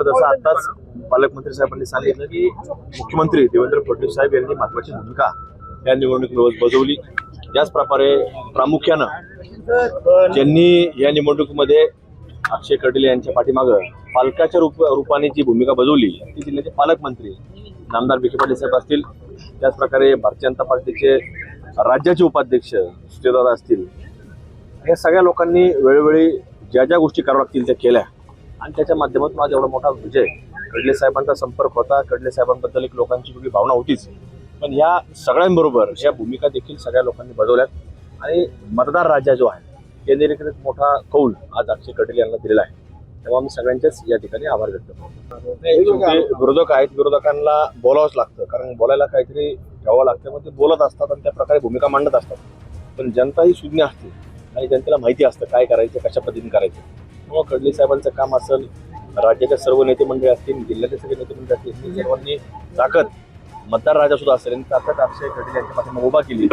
पवार, जसं आताच पालकमंत्री साहेबांनी सांगितलं की मुख्यमंत्री देवेंद्र फडणवीस साहेब यांनी महत्वाची भूमिका या निवडणुकीत बजावली. त्याच प्रकारे प्रामुख्यानं ज्यांनी या निवडणुकीमध्ये अक्षय खडले यांच्या पाठीमागं पालकाच्या रूपाने जी भूमिका बजावली ती जिल्ह्याचे पालकमंत्री नामदार विखे पाटील साहेब असतील, त्याच प्रकारे भारतीय जनता पार्टीचे राज्याचे उपाध्यक्ष सुजयदादा असतील, या सगळ्या लोकांनी वेळोवेळी ज्या ज्या गोष्टी कराव्या लागतील त्या केल्या आणि त्याच्या माध्यमातून आज एवढा मोठा विजय. खडले साहेबांचा संपर्क होता, खडले साहेबांबद्दल एक लोकांची वेगळी भावना होतीच, पण या सगळ्यांबरोबर या भूमिका देखील सगळ्या लोकांनी बजावल्यात आणि मतदार राजा जो आहे केंद्रीकृत मोठा कौल आज अक्षय खडले यांना दिलेला आहे. तेव्हा आम्ही सगळ्यांचेच या ठिकाणी आभार व्यक्त करतो. विरोधक आहेत, विरोधकांना बोलावंच लागतं, कारण बोलायला काहीतरी ठेवावं लागतं, मग ते बोलत असतात आणि त्या प्रकारे भूमिका मांडत असतात. पण जनता ही शून्य असते आणि जनतेला माहिती असतं काय करायचं, कशा पद्धतीने करायचं. मग खडले साहेबांचं काम असेल, राज्याच्या सर्व नेते मंडळी असतील, जिल्ह्याचे सगळे नेते मंडळी असतील, सर्वांनी ताकद मतदार राजा सुद्धा असेल आणि ताकद अक्षय खडले यांच्या पाठीमागे उभा केली.